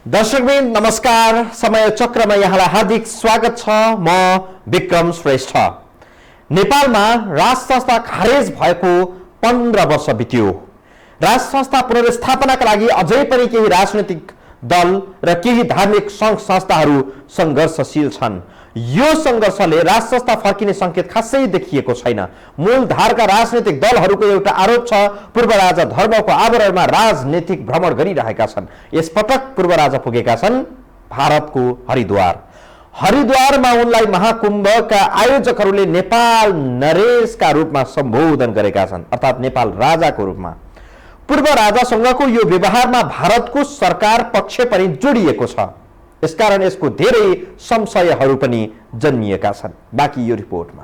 दर्शकबिन नमस्कार। समय चक्रमा यहाँलाई हार्दिक स्वागत छ। म विक्रम श्रेष्ठ। नेपालमा राज संस्था खारेज भएको 15 वर्ष बित्यो। राज संस्था पुनर्स्थापनाका लागि अझै पनि केही राजनैतिक दल र केही धार्मिक सङ्घ संस्थाहरू सङ्घर्षशील छन्। यो सङ्घर्षले राज संस्था फर्किने संकेत खासै देखिएको छैन। मूलधारका राजनैतिक दलहरूको एउटा आरोप छ, पूर्व राजा धर्मको आवरणमा राजनीतिक भ्रमण गरिरहेका छन्। यसपटक पूर्व राजा पुगेका छन् भारतको हरिद्वार। हरिद्वारमा उनलाई महाकुम्भका आयोजकहरूले नेपाल नरेशका रूपमा सम्बोधन गरेका छन्, अर्थात् नेपाल राजाको रूपमा। पूर्व राजासँगको यो व्यवहारमा भारतको सरकार पक्ष पनि जोडिएको छ। यसकारण यसको धेरै संशयहरू पनि जन्मिएका छन्। बाँकी यो रिपोर्टमा।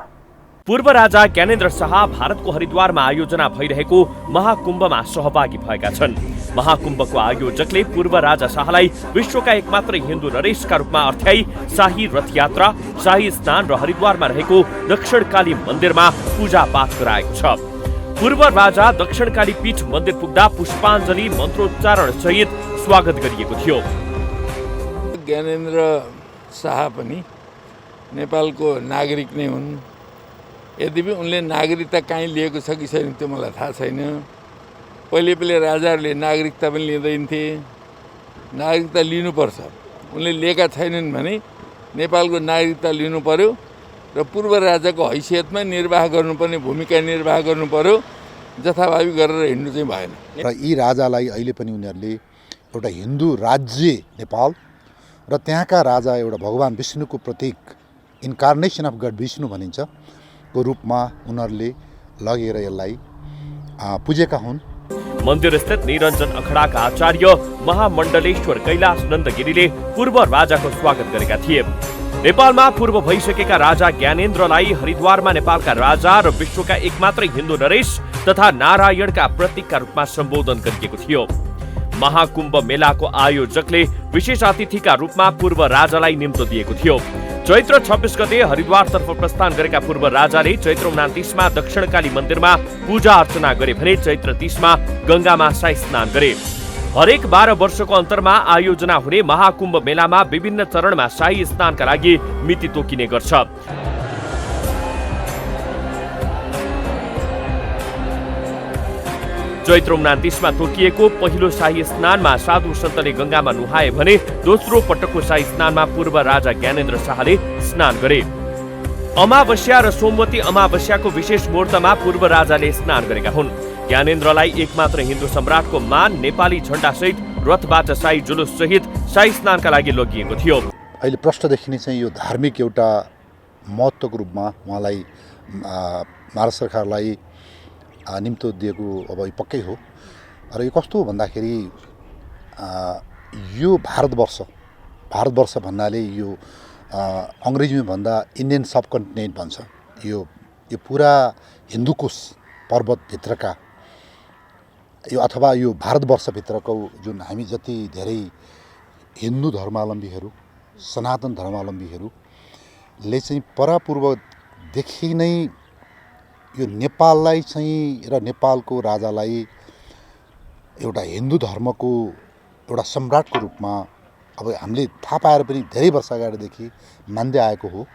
पूर्व राजा ज्ञानेन्द्र शाह भारतको हरिद्वारमा आयोजना भइरहेको महाकुम्भमा सहभागी भएका छन्। महाकुम्भको आयोजकले पूर्व राजा शाहलाई विश्वका एकमात्र हिन्दू नरेशका रूपमा अर्थ्याई शाही रथयात्रा, शाही स्नान र हरिद्वारमा रहेको दक्षिणकाली मन्दिरमा पूजा पाठ गराएको छ। पूर्व राजा दक्षिणकाली पीठ मन्दिर पुग्दा पुष्पाञ्जली मन्त्रोच्चारण सहित स्वागत गरिएको थियो। ज्ञानेन्द्र शाह पनि नेपालको नागरिक नै हुन्। यद्यपि उनले नागरिकता कहीँ लिएको छ कि छैन त्यो मलाई थाहा छैन। पहिले राजाहरूले नागरिकता पनि लिँदैनथे। नागरिकता लिनुपर्छ। उनले लिएका छैनन् भने नेपालको नागरिकता लिनु पर्यो र पूर्व राजाको हैसियतमा निर्वाह गर्नुपर्ने भूमिका निर्वाह गर्नु पर्यो। जथाभावी गरेर हिँड्नु चाहिँ भएन। र यी राजालाई अहिले पनि उनीहरूले एउटा हिन्दू राज्य नेपाल र त्यहाँका राजा एउटा भगवान विष्णुको प्रतीक, इन्कार्नेसन अफ गड विष्णु भनिन्छ को रूपमा उनीहरूले लगेर यसलाई पूजेका हुन्। मन्दिर स्थित निरञ्जन अखडाका आचार्य महामण्डलेश्वर कैलाश नन्दगिरीले पूर्व राजाको स्वागत गरेका थिए। नेपालमा पूर्व भइसकेका राजा ज्ञानेन्द्रलाई हरिद्वारमा नेपालका राजा र विश्वका एकमात्र हिन्दू नरेश तथा नारायणका प्रतीकका रूपमा सम्बोधन गरिएको थियो। महाकुम्भ मेलाको आयोजकले विशेष अतिथिका रूपमा पूर्व राजालाई निम्तो दिएको थियो। चैत्र 26 गते हरिद्वारतर्फ प्रस्थान गरेका पूर्व राजाले चैत्र 29 मा दक्षिणकाली मन्दिरमा पूजा अर्चना गरे भने चैत्र 30 मा गंगामा शाही स्नान गरे। हरेक 12 वर्षको अन्तरमा आयोजना हुने महाकुम्भ मेलामा विभिन्न चरणमा शाही स्नानका लागि मिति तोकिने गर्छ। चैत्र 29 मा तोकिएको पहिलो शाही स्नानमा साधु सन्तले गंगामा नुहाए भने दोस्रो पटकको शाही स्नानमा पूर्व राजा ज्ञानेन्द्र शाहले स्नान गरे। अमावस्या र सोमवती अमावस्याको विशेष मुहूर्तमा पूर्व राजाले स्नान गरेका हुन्। ज्ञानेन्द्रलाई एकमात्र हिन्दू सम्राटको मान नेपाली झण्डा सहित रथबाट शाही जुलुस सहित शाही स्नानका लागि लगिएको थियो। अहिले प्रश्नदेखि नै चाहिँ यो धार्मिक एउटा महत्त्वको रूपमा उहाँलाई भारत सरकारलाई निम्तो दिएको अब पक्कै हो। र यो कस्तो हो भन्दाखेरि यो भारतवर्ष भन्नाले यो अङ्ग्रेजीमा भन्दा इन्डियन सब कन्टिनेन्ट भन्छ। यो पुरा हिन्दुकुश पर्वतभित्रका यो अथवा यो भारतवर्षभित्रको जुन हामी जति धेरै हिन्दू धर्मावलम्बीहरू, सनातन धर्मावलम्बीहरूले चाहिँ परापूर्वदेखि नै यो नेपाललाई चाहिँ र नेपालको राजालाई एउटा हिन्दू धर्मको एउटा सम्राटको रूपमा अब हामीले थाहा पाएर पनि धेरै वर्ष अगाडिदेखि मान्दै आएको हो।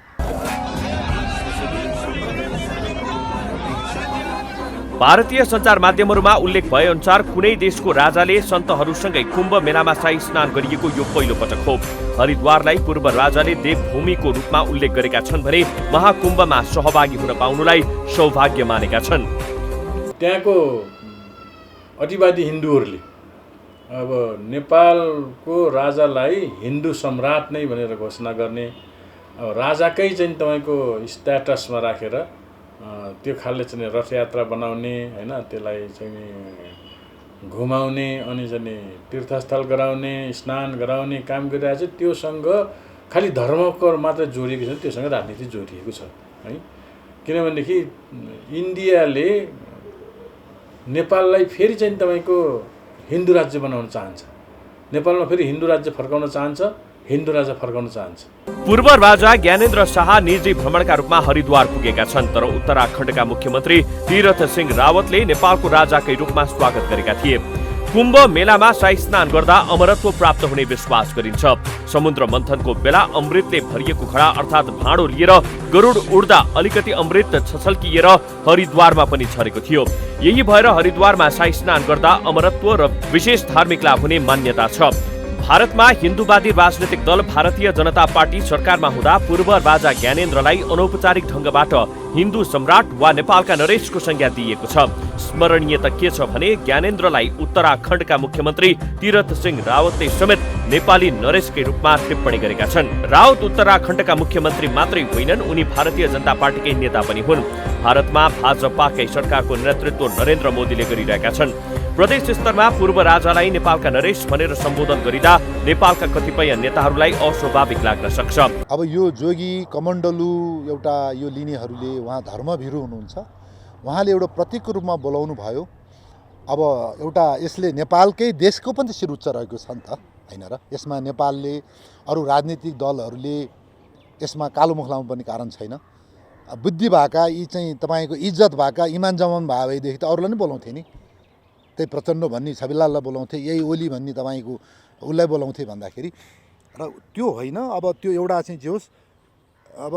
भारतीय सञ्चार माध्यमहरूमा उल्लेख भए अनुसार कुनै देशको राजाले सन्तहरूसँगै कुम्भ मेलामा शाही स्नान गरिएको यो पहिलो पटक हो। हरिद्वारलाई पूर्व राजाले देवभूमिको रूपमा उल्लेख गरेका छन् भने महाकुम्भमा सहभागी हुन पाउनुलाई सौभाग्य मानेका छन्। त्यहाँको अतिवादी हिन्दूहरूले अब नेपालको राजालाई हिन्दू सम्राट नै भनेर घोषणा गर्ने, राजाकै चाहिँ तपाईँको स्ट्याटसमा राखेर त्यो खालले चाहिँ रथयात्रा बनाउने हैन, त्यसलाई चाहिँ घुमाउने अनि चाहिँ तीर्थस्थल गराउने, स्नान गराउने काम गरिरहेको छ। त्योसँग खालि धर्मको मात्र जोडिएको छ, त्योसँग राजनीति जोडिएको छ है। किनभनेदेखि इन्डियाले नेपाललाई फेरि चाहिँ तपाईँको हिन्दू राज्य बनाउन चाहन्छ। नेपालमा फेरि हिन्दू राज्य फर्काउन चाहन्छ, हिन्दू राजा फर्काउन चाहन्छ। पूर्व राजा ज्ञानेन्द्र शाह निजी भ्रमणका रूपमा हरिद्वार पुगेका छन्, तर उत्तराखण्डका मुख्यमन्त्री तीरथ सिंह रावतले नेपालको राजाकै रूपमा स्वागत गरेका थिए। कुम्भ मेलामा शाही स्नान गर्दा अमरत्व प्राप्त हुने विश्वास गरिन्छ। समुद्र मन्थनको बेला अमृतले भरिएको घडा अर्थात् भाँडो लिएर गरुड उड्दा अलिकति अमृत छछल्किएर हरिद्वारमा पनि छरेको थियो। यही भएर हरिद्वारमा शाही स्नान गर्दा अमरत्व र विशेष धार्मिक लाभ हुने मान्यता छ। भारतमा हिन्दूवादी राजनीतिक दल भारतीय जनता पार्टी सरकारमा हुँदा पूर्व राजा ज्ञानेन्द्रलाई अनौपचारिक ढंगबाट हिन्दू सम्राट वा नेपालका नरेशको संज्ञा दिइएको छ। स्मरणीय त के छ भने ज्ञानेन्द्रलाई उत्तराखण्डका मुख्यमन्त्री तीरथ सिंह रावतले समेत नेपाली नरेशकै रूपमा टिप्पणी गरेका छन्। रावत उत्तराखण्डका मुख्यमन्त्री मात्रै होइनन्, उनी भारतीय जनता पार्टीकै नेता पनि हुन्। भारतमा भाजपाकै सरकारको नेतृत्व नरेन्द्र मोदीले गरिरहेका छन्। प्रदेश स्तरमा पूर्व राजालाई नेपालका नरेश भनेर सम्बोधन गरिँदा नेपालका कतिपय नेताहरूलाई अस्वाभाविक लाग्न सक्छ। अब यो जोगी कमण्डलु एउटा यो लिनेहरूले उहाँ धर्मभिरू हुनुहुन्छ, उहाँले एउटा प्रतीकको रूपमा बोलाउनु भयो। अब एउटा यसले नेपालकै देशको पनि शिर उच्च रहेको छ नि त, होइन र? यसमा नेपालले अरू राजनीतिक दलहरूले यसमा कालो मुख लाउनु पनि कारण छैन। बुद्धि भएका यी चाहिँ तपाईँको इज्जत भएका इमान जमान भए भएदेखि त अरूलाई नै बोलाउँथे नि। त्यही प्रचण्ड भन्ने छविलाललाई बोलाउँथे, यही ओली भन्ने तपाईँको उसलाई बोलाउँथे भन्दाखेरि र त्यो होइन। अब त्यो एउटा चाहिँ जे होस्, अब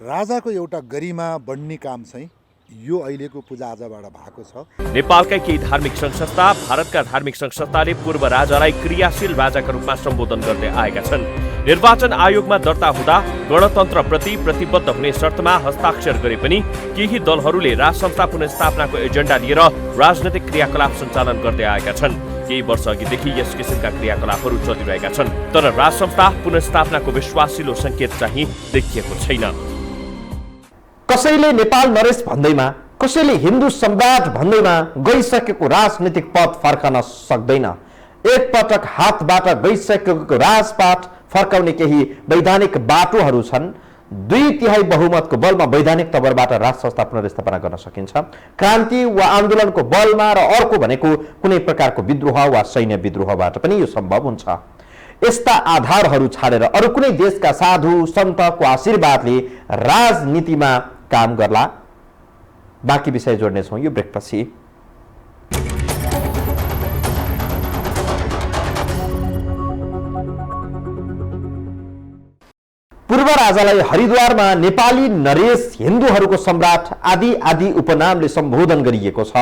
राजाको एउटा गरिमा बढ्ने काम चाहिँ यो अहिलेको पूजाआजाबाट भएको छ। नेपालकै केही धार्मिक संस्था, भारतका धार्मिक संस्थाले पूर्व राजालाई क्रियाशील राजाका रूपमा सम्बोधन गर्दै आएका छन्। निर्वाचन आयोगमा दर्ता हुँदा गणतन्त्रप्रति प्रतिबद्ध हुने शर्तमा हस्ताक्षर गरे पनि केही दलहरूले राज संस्था पुनर्स्थापनाको एजेन्डा लिएर राजनैतिक क्रियाकलाप सञ्चालन गर्दै आएका छन्। केही वर्ष अघिदेखि यस किसिमका क्रियाकलापहरू चलिरहेका छन्, तर राज संस्था पुनर्स्थापनाको विश्वासिलो संकेत चाहिँ देखिएको छैन। कसैले नेपाल नरेश भन्दैमा, कसैले हिन्दू सम्राट भन्दैमा गइसकेको राजनीतिक पद फर्कन सक्दैन। एकपटक हातबाट गइसकेको राजपाट फर्काउने केही वैधानिक बाटोहरू छन्। 2/3 बहुमतको बलमा वैधानिक तवरबाट राज संस्था पुनर्स्थापना गर्न सकिन्छ। क्रान्ति वा आन्दोलनको बलमा र अर्को भनेको कुनै प्रकारको विद्रोह वा सैन्य विद्रोहबाट पनि यो सम्भव हुन्छ। यस्ता आधारहरू छाडेर अरू कुनै देशका साधु सन्तको आशीर्वादले राजनीतिमा काम गर्ला। बाँकी विषय जोड्नेछौँ यो ब्रेकपछि। पूर्व राजालाई हरिद्वारमा नेपाली नरेश, हिन्दूहरूको सम्राट आदि आदि उपनामले सम्बोधन गरिएको छ।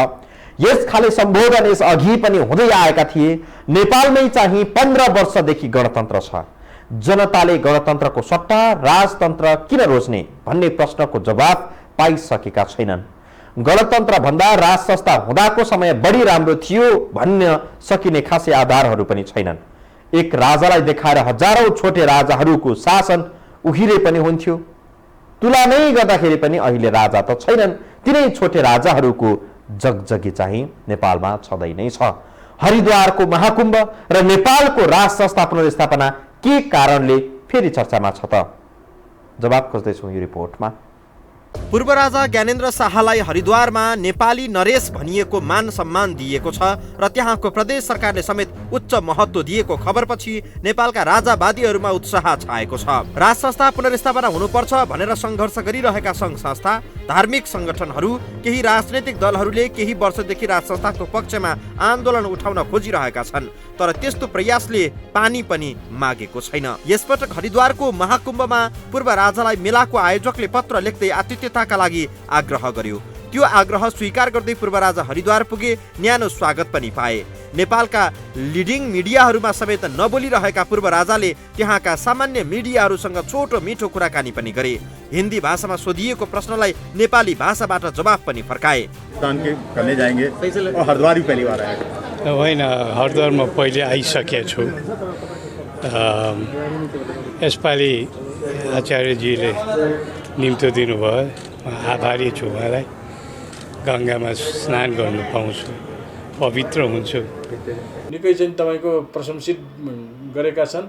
यस खाले सम्बोधन यस अघि पनि हुँदै आएका थिए। नेपालमै चाहिँ 15 वर्षदेखि गणतन्त्र छ। जनताले गणतन्त्रको सट्टा राजतन्त्र किन रोज्ने भन्ने प्रश्नको जवाब पाइसकेका छैनन्। गणतन्त्र भन्दा राज संस्था हुँदाको समय बढी राम्रो थियो भन्न सकिने खासै आधारहरू पनि छैनन्। एक राजालाई देखाएर हजारौं छोटे राजाहरूको शासन उहिरे पनि हुन्थ्यो। तुलनै गर्दाखेरि पनि अहिले राजा त छैनन्, तिनै छोटे राजाहरूको जगजगी चाहिँ नेपालमा छँदै नै छ। हरिद्वारको महाकुम्भ र नेपालको राज संस्था पुनर्स्थापना के कारणले फेरि चर्चामा छ त? जवाब खोज्दैछौँ यो रिपोर्टमा। पूर्व राजा ज्ञानेन्द्र शाहलाई हरिद्वारमा नेपाली नरेश भनिएको मान सम्मान दिएको छ र त्यहाँको प्रदेश सरकारले समेत उच्च महत्त्व दिएको खबरपछि नेपालका राजावादीहरूमा उत्साह छाएको छ। राज संस्था पुनर्स्थापना हुनुपर्छ भनेर सङ्घर्ष गरिरहेका सङ्घ संस्था, धार्मिक सङ्गठनहरू, केही राजनैतिक दलहरूले केही वर्षदेखि राज संस्थाको पक्षमा आन्दोलन उठाउन खोजिरहेका छन्, तर त्यस्तो प्रयासले पानी पनि मागेको छैन। यसपटक हरिद्वारको महाकुम्भमा पूर्व राजालाई मेलाको आयोजकले पत्र लेख्दै आतिथ्यताका लागि आग्रह गर्यो। त्यो आग्रह स्वीकार गर्दै पूर्व राजा हरिद्वार पुगे, न्यानो स्वागत पनि पाए। नेपालका लिडिङ मिडियाहरूमा समेत नबोलिरहेका पूर्व राजाले त्यहाँका सामान्य मिडियाहरूसँग छोटो मिठो कुराकानी पनि गरे। हिन्दी भाषामा सोधिएको प्रश्नलाई नेपाली भाषाबाट जवाफ पनि फर्काए। करने जाएंगे और हरिद्वार भी पहली बार आएगा। होइन, हरिद्वारमा पहिले आइसकेको छु। यसपालि आचार्यजीले निम्तो दिनुभयो, आभारी छु उहाँलाई। गङ्गामा स्नान गर्नु पाउँछु, पवित्र हुन्छु। निकै चाहिँ तपाईँको प्रशंसित गरेका छन्,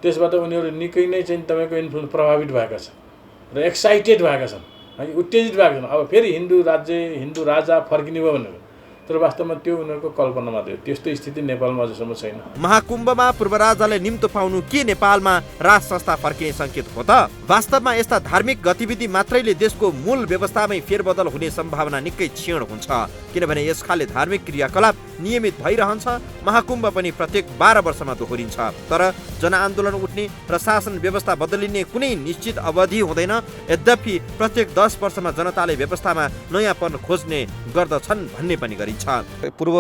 त्यसबाट उनीहरू निकै नै चाहिँ तपाईँको इन्फ्लुएन्स प्रभावित भएका छन् र एक्साइटेड भएका छन्, है उत्तेजित भएका छन्। अब फेरि हिन्दू राजा फर्किने भयो भनेर तर वास्तवमा त्यो उनीहरूको कल्पना मात्रै हो। त्यस्तो स्थिति नेपालमा अझसम्म छैन। महाकुम्भमा पूर्व राजाले निम्तो पाउनु के नेपालमा राज संस्था फर्किने संकेत हो त? वास्तवमा यस्ता धार्मिक गतिविधि मात्रैले देशको मूल व्यवस्थामै फेरबदल हुने सम्भावना निकै क्षीण हुन्छ, किनभने यसखाले धार्मिक क्रियाकलाप नियमित भइरहन्छ। महाकुम्भ पनि प्रत्येक 12 वर्षमा दोहोरिन्छ, तर जनआन्दोलन उठ्ने र शासन व्यवस्था बदलिने कुनै निश्चित अवधि हुँदैन। यद्यपि प्रत्येक 10 वर्षमा जनताले व्यवस्थामा नयाँपन खोज्ने गर्दछन् भन्ने पनि गरिन्छ। पूर्व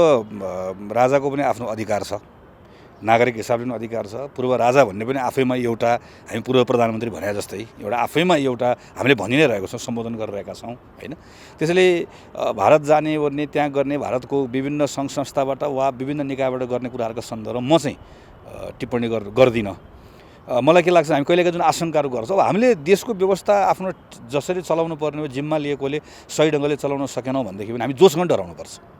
राजाको पनि आफ्नो अधिकार छ, नागरिक हिसाबले पनि अधिकार छ। पूर्व राजा भन्ने पनि आफैमा एउटा, हामी पूर्व प्रधानमन्त्री भने जस्तै एउटा आफैमा एउटा हामीले भनि नै रहेको छौँ, सम्बोधन गरिरहेका छौँ होइन। त्यसैले भारत जाने ओर्ने त्यहाँ गर्ने भारतको विभिन्न सङ्घ संस्थाबाट वा विभिन्न निकायबाट गर्ने कुराहरूको सन्दर्भमा म चाहिँ टिप्पणी गर्दिनँ। मलाई के लाग्छ, हामी कहिलेका जुन आशंकाहरू गर्छौँ, हामीले देशको व्यवस्था आफ्नो जसरी चलाउनु पर्ने हो जिम्मा लिएकोले सही ढङ्गले चलाउन सकेनौँ भनेदेखि पनि हामी जोसँग डराउनुपर्छ।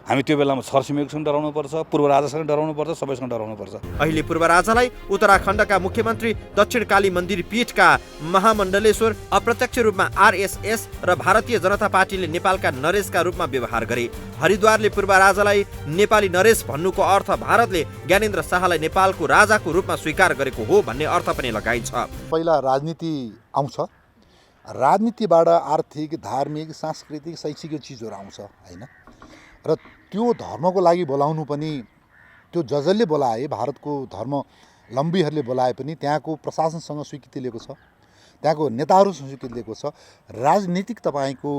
हामी त्यो बेलामा छरछिमेकसँग डराउनुपर्छ, पूर्व राजासँग डराउनुपर्छ, सबैसँग डराउनुपर्छ। अहिले पूर्व राजालाई उत्तराखण्डका मुख्यमन्त्री, दक्षिणकाली मन्दिर पीठका महामण्डलेश्वर, अप्रत्यक्ष रूपमा आरएसएस र भारतीय जनता पार्टीले नेपालका नरेशका रूपमा व्यवहार गरे। हरिद्वारले पूर्व राजालाई नेपाली नरेश भन्नुको अर्थ भारतले ज्ञानेन्द्र शाहलाई नेपालको राजाको रूपमा स्वीकार गरेको हो भन्ने अर्थ पनि लगाइन्छ। पहिला राजनीति आउँछ, राजनीतिबाट आर्थिक, धार्मिक, सांस्कृतिक, शैक्षिक चिजहरू आउँछ होइन। र त्यो धर्मको लागि बोलाउनु पनि, त्यो जसले बोलाए, भारतको धर्मलम्बीहरूले बोलाए पनि त्यहाँको प्रशासनसँग स्वीकृति लिएको छ, त्यहाँको नेताहरूसँग स्वीकृति लिएको छ। राजनीतिक तपाईँको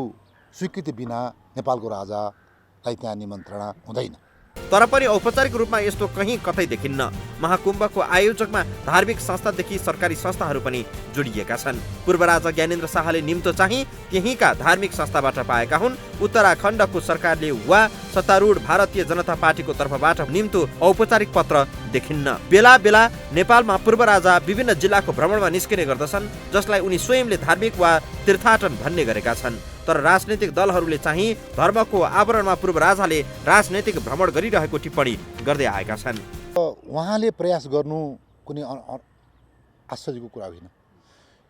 स्वीकृति बिना नेपालको राजालाई त्यहाँ निमन्त्रणा हुँदैन। तर पनि औपचारिक रूपमा यस्तो कहीँ कतै देखिन्न। महाकुम्भको आयोजकमा धार्मिक संस्थादेखि सरकारी संस्थाहरू पनि जोडिएका छन्। पूर्व राजा ज्ञानेन्द्र शाहले निम्तो चाहिँ त्यहीँका धार्मिक संस्थाबाट पाएका हुन्। उत्तराखण्डको सरकारले वा सत्तारूढ भारतीय जनता पार्टीको तर्फबाट निम्तो औपचारिक पत्र देखिन्न। बेला बेला नेपालमा पूर्व राजा विभिन्न जिल्लाको भ्रमणमा निस्किने गर्दछन्, जसलाई उनी स्वयंले धार्मिक वा तीर्थाटन भन्ने गरेका छन्। तर राजनैतिक दलहरूले चाहिँ धर्मको आवरणमा पूर्व राजाले राजनैतिक भ्रमण गरिरहेको टिप्पणी गर्दै आएका छन्। उहाँले प्रयास गर्नु कुनै आश्चर्यको कुरा होइन।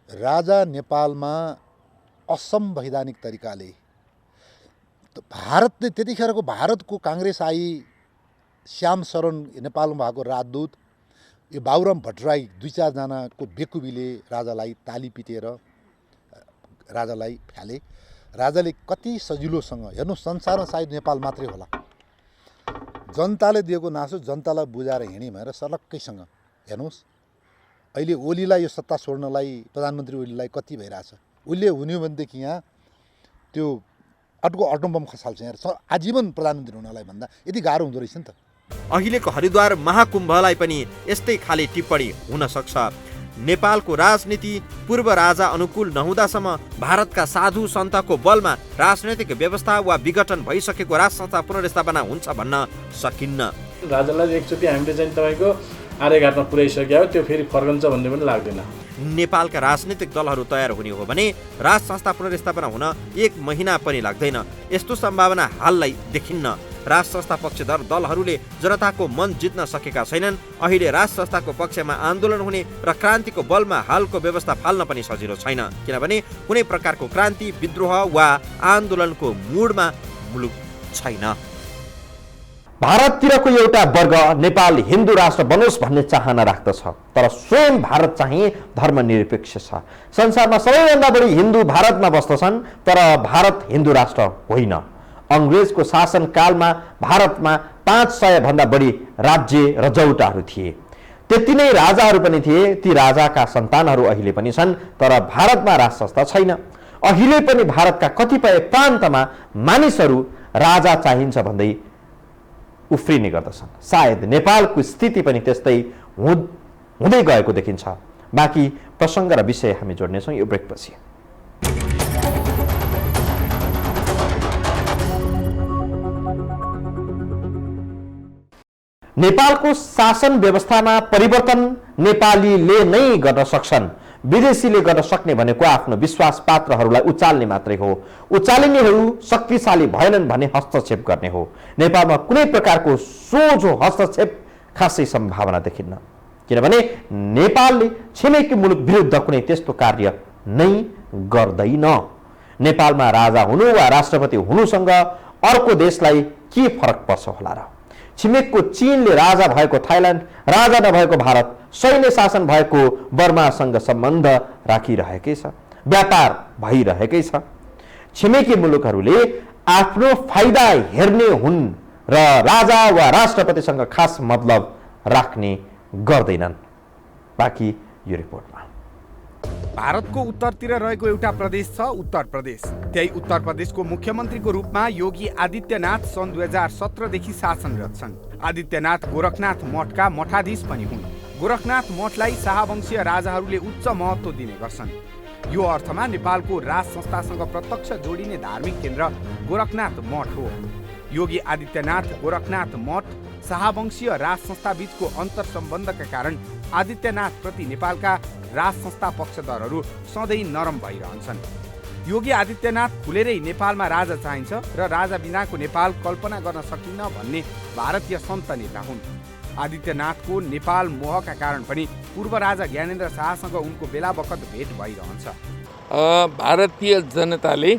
राजा नेपालमा असंवैधानिक तरिकाले भारतले, त्यतिखेरको भारतको काङ्ग्रेस आई, श्याम शरण नेपालमा भएको राजदूत, यो बाबुराम भट्टराई 2-4 जनाको बेकुबीले राजालाई ताली पिटेर राजालाई फ्याले। राजाले कति सजिलोसँग, हेर्नु संसारमा सायद नेपाल मात्रै होला, जनताले दिएको नासो जनतालाई बुझाएर हिँड्ने भएर सर्लक्कैसँग। हेर्नुहोस् अहिले ओलीलाई यो सत्ता छोड्नलाई, प्रधानमन्त्री ओलीलाई कति भइरहेछ। उसले हुने भनेदेखि यहाँ त्यो अटोम बम खसाल्छ यहाँ आजीवन प्रधानमन्त्री हुनलाई भन्दा यति गाह्रो हुँदो रहेछ नि त। अहिलेको हरिद्वार महाकुम्भलाई पनि यस्तै खाले टिप्पणी हुन सक्छ। नेपालको राजनीति पूर्व राजा अनुकूल नहुँदासम्म भारतका साधु सन्तको बलमा राजनैतिक व्यवस्था वा विघटन भइसकेको राज संस्था पुनर्स्थापना हुन्छ भन्न सकिन्न। राजालाई एकचोटि हामीले चाहिँ तपाईँको आर्यघाटमा पुर्याइसक्यो हो, त्यो फेरि फर्कन्छ भन्ने पनि लाग्दैन। नेपालका राजनीतिक दलहरू तयार हुने हो भने राज संस्था पुनर्स्थापना हुन 1 महिना पनि लाग्दैन। यस्तो सम्भावना हाललाई देखिन्न। राज संस्था पक्षधर दलहरूले जनताको मन जित्न सकेका छैनन्। अहिले राज संस्थाको पक्षमा आन्दोलन हुने र क्रान्तिको बलमा हालको व्यवस्था फाल्न पनि सजिलो छैन, किनभने कुनै प्रकारको क्रान्ति, विद्रोह वा आन्दोलनको मुडमा मुलुक छैन। भारततिरको एउटा वर्ग नेपाल हिन्दू राष्ट्र बनोस् भन्ने चाहना राख्दछ, तर स्वयं भारत चाहिँ धर्मनिरपेक्ष छ। संसारमा सबैभन्दा बढी हिन्दू भारतमा बस्दछन्, तर भारत हिन्दू राष्ट्र होइन। अङ्ग्रेजको शासनकालमा भारतमा 500 भन्दा बढी राज्य रजौटाहरू थिए। त्यति नै राजाहरू पनि थिए। ती राजाका सन्तानहरू अहिले पनि छन्, तर भारतमा राज संस्था छैन। अहिले पनि भारतका कतिपय प्रान्तमा मानिसहरू राजा चाहिन्छ भन्दै उफ्रिने गर्दछन्। सायद नेपालको स्थिति पनि त्यस्तै हुँदै गएको देखिन्छ। बाँकी प्रसङ्ग र विषय हामी जोड्नेछौँ यो ब्रेकपछि। नेपालको शासन व्यवस्थामा परिवर्तन नेपालीले नै गर्न सक्छन्, विदेशीले गर्न सक्ने भनेको आफ्नो विश्वास पात्रहरूलाई उचाल्ने मात्रै हो। उचालिनेहरू शक्तिशाली भएनन् भने हस्तक्षेप गर्ने हो। नेपालमा कुनै प्रकारको सोझो हस्तक्षेप खासै सम्भावना देखिन्न, किनभने नेपालले छिमेकी मुलुक विरुद्ध कुनै त्यस्तो कार्य नै गर्दैन। नेपालमा राजा हुनु वा राष्ट्रपति हुनुसँग अर्को देशलाई के फरक पर्छ होला र? छिमेकको चीनले राजा भएको थाइल्यान्ड, राजा नभएको भारत, सैन्य शासन भएको बर्मासँग सम्बन्ध राखिरहेकै छ, व्यापार भइरहेकै छ। छिमेकी मुलुकहरूले आफ्नो फाइदा हेर्ने हुन् र राजा वा राष्ट्रपतिसँग खास मतलब राख्ने गर्दैनन्। बाँकी यो रिपोर्टमा। भारतको उत्तरतिर रहेको एउटा प्रदेश छ उत्तर प्रदेश। त्यही उत्तर प्रदेशको मुख्यमन्त्रीको रूपमा योगी आदित्यनाथ सन् 2017 देखि शासनरत छन्। आदित्यनाथ गोरखनाथ मठका मठाधीश पनि हुन्। गोरखनाथ मठलाई शाहवंशीय राजाहरूले उच्च महत्त्व दिने गर्छन्। यो अर्थमा नेपालको राज संस्थासँग प्रत्यक्ष जोडिने धार्मिक केन्द्र गोरखनाथ मठ हो। योगी आदित्यनाथ गोरखनाथ मठ शाहवंशीय राज संस्था बीचको अन्तर सम्बन्धका कारण आदित्यनाथ प्रति नेपालका राज संस्था पक्षधरहरू सधैँ नरम भइरहन्छन्। योगी आदित्यनाथ खुलेरै नेपालमा राजा चाहिन्छ र राजा बिनाको नेपाल कल्पना गर्न सकिन्न भन्ने भारतीय सन्त नेता हुन्। आदित्यनाथको नेपाल मोहका कारण पनि पूर्व राजा ज्ञानेन्द्र शाहसँग उनको बेला बखत भेट भइरहन्छ। भारतीय जनताले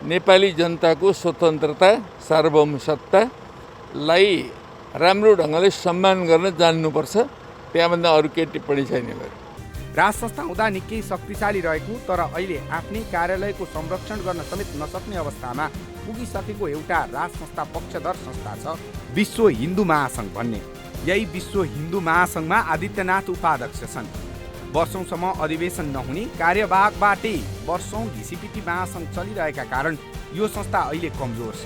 नेपाली जनताको स्वतन्त्रता सार्वभौमसत्तालाई राम्रो ढङ्गले सम्मान गर्न जान्नुपर्छ। त्यहाँभन्दा अरू केही टिप्पणी छैन। राज संस्था हुँदा निकै शक्तिशाली रहेको तर अहिले आफ्नै कार्यालयको संरक्षण गर्न समेत नसक्ने अवस्थामा पुगिसकेको एउटा राज संस्था पक्षधर संस्था छ विश्व हिन्दू महासङ्घ भन्ने। यही विश्व हिन्दू महासङ्घमा आदित्यनाथ उपाध्यक्ष छन्। वर्षौंसम्म अधिवेशन नहुने कार्यवाहकबाटै वर्षौं घिसिपिटी महासङ्घ चलिरहेका कारण यो संस्था अहिले कमजोर छ।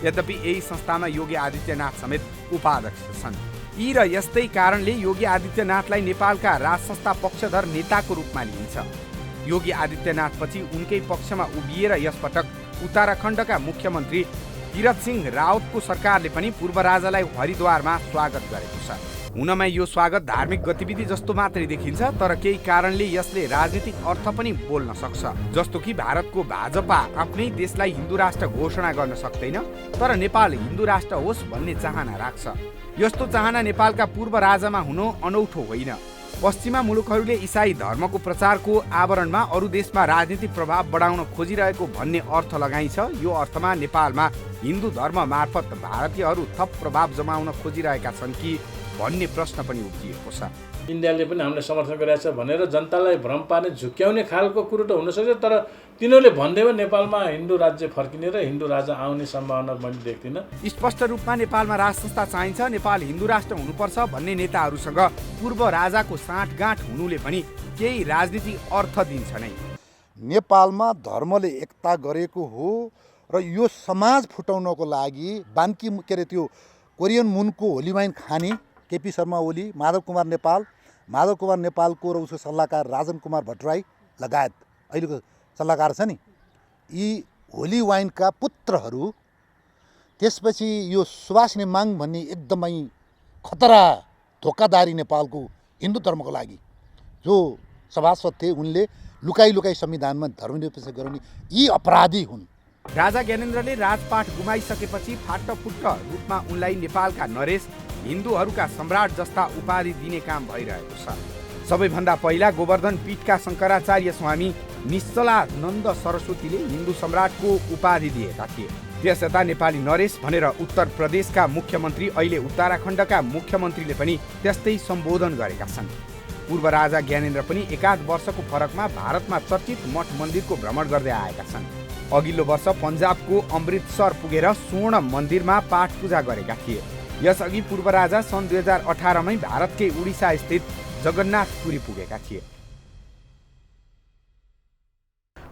यद्यपि यही संस्थामा योगी आदित्यनाथ समेत उपाध्यक्ष छन्। यी र यस्तै कारणले योगी आदित्यनाथलाई नेपालका राज संस्था पक्षधर नेताको रूपमा लिइन्छ। योगी आदित्यनाथपछि उनकै पक्षमा उभिएर यसपटक उत्तराखण्डका मुख्यमन्त्री तीरथ सिंह रावतको सरकारले पनि पूर्व राजालाई हरिद्वारमा स्वागत गरेको छ। हुनमा यो स्वागत धार्मिक गतिविधि जस्तो मात्रै देखिन्छ तर केही कारणले यसले राजनीतिक अर्थ पनि बोल्न सक्छ। जस्तो कि भारतको भाजपा आफ्नै देशलाई हिन्दू राष्ट्र घोषणा गर्न सक्दैन तर नेपाल हिन्दू राष्ट्र होस् भन्ने चाहना राख्छ। यस्तो चाहना नेपालका पूर्व राजामा हुनु अनौठो होइन। पश्चिमा मुलुकहरूले इसाई धर्मको प्रचारको आवरणमा अरू देशमा राजनीतिक प्रभाव बढाउन खोजिरहेको भन्ने अर्थ लगाइन्छ। यो अर्थमा नेपालमा हिन्दू धर्म मार्फत भारतीयहरू थप प्रभाव जमाउन खोजिरहेका छन् कि भन्ने प्रश्न पनि उठिएको छ। इन्डियाले पनि हामीलाई समर्थन गरिरहेछ भनेर जनतालाई भ्रम पार्ने झुक्क्याउने खालको कुरो त हुनसक्छ तर तिनीहरूले भन्दैमा नेपालमा हिन्दू राज्य फर्किने र हिन्दू राजा आउने सम्भावना मैले देख्दिनँ। स्पष्ट रूपमा नेपालमा राज संस्था चाहिन्छ, नेपाल हिन्दू राष्ट्र हुनुपर्छ भन्ने नेताहरूसँग पूर्व राजाको साँठगाँठ हुनुले पनि केही राजनीतिक अर्थ दिन्छ नै। नेपालमा धर्मले एकता गरेको हो र यो समाज फुटाउनको लागि बान्की के अरे त्यो कोरियन मुनको होली वाइन खाने केपी शर्मा ओली, माधव कुमार नेपालको र उसको सल्लाहकार राजन कुमार भट्टराई लगायत अहिलेको सल्लाहकार छ नि, यी होली वाइनका पुत्रहरू त्यसपछि यो सुभाष नेमाङ भन्ने एकदमै खतरा धोकादारी नेपालको हिन्दू धर्मको लागि जो सभासद थिए उनले लुकाई संविधानमा धर्मनिरपेक्ष गराउने यी अपराधी हुन्। राजा ज्ञानेन्द्रले राजपाट गुमाइसकेपछि फाटफुट्ट रूपमा उनलाई नेपालका नरेश, हिन्दूहरूका सम्राट जस्ता उपाधि दिने काम भइरहेको छ। सबैभन्दा पहिला गोवर्धन पीठका शङ्कराचार्य स्वामी निश्चलानन्द सरस्वतीले हिन्दू सम्राटको उपाधि दिएका थिए। त्यस यता नेपाली नरेश भनेर उत्तर प्रदेशका मुख्यमन्त्री अहिले उत्तराखण्डका मुख्यमन्त्रीले पनि त्यस्तै सम्बोधन गरेका छन्। पूर्व राजा ज्ञानेन्द्र पनि एकाध वर्षको फरकमा भारतमा चर्चित मठ मन्दिरको भ्रमण गर्दै आएका छन्। अघिल्लो वर्ष पन्जाबको अमृतसर पुगेर स्वर्ण मन्दिरमा पाठ पूजा गरेका थिए। यसअघि पूर्व राजा सन् 2018 मै भारतकै उडिसा स्थित जगन्नाथपुरी पुगेका थिए।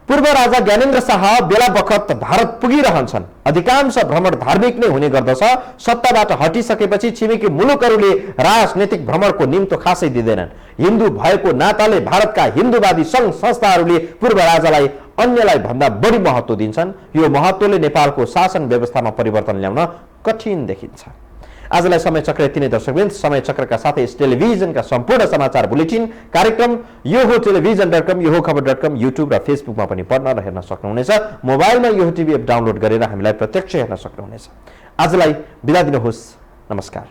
पूर्व राजा ज्ञानेन्द्र शाह बेला बखत भारत पुगिरहन्छन्। अधिकांश भ्रमण धार्मिक नै हुने गर्दछ। सत्ताबाट हटिसकेपछि छिमेकी मुलुकहरूले राजनीतिक भ्रमणको निम्तो खासै दिँदैनन्। हिन्दू भएको नाताले भारतका हिन्दूवादी सङ्घ संस्थाहरूले पूर्व राजालाई अन्यलाई भन्दा बढी महत्त्व दिन्छन्। यो महत्त्वले नेपालको शासन व्यवस्थामा परिवर्तन ल्याउन कठिन देखिन्छ। आजलाई समय चक्र यति नै दर्शकवृन्द। समय चक्रका साथै यस टेलिभिजनका सम्पूर्ण समाचार बुलेटिन कार्यक्रम यो हो टेलिभिजन.com, यो हो खबर.com, युट्युब र फेसबुकमा पनि पढ्न र हेर्न सक्नुहुनेछ। मोबाइलमा यो टिभी एप डाउनलोड गरेर हामीलाई प्रत्यक्ष हेर्न सक्नुहुनेछ। आजलाई बिदा दिनुहोस्। नमस्कार।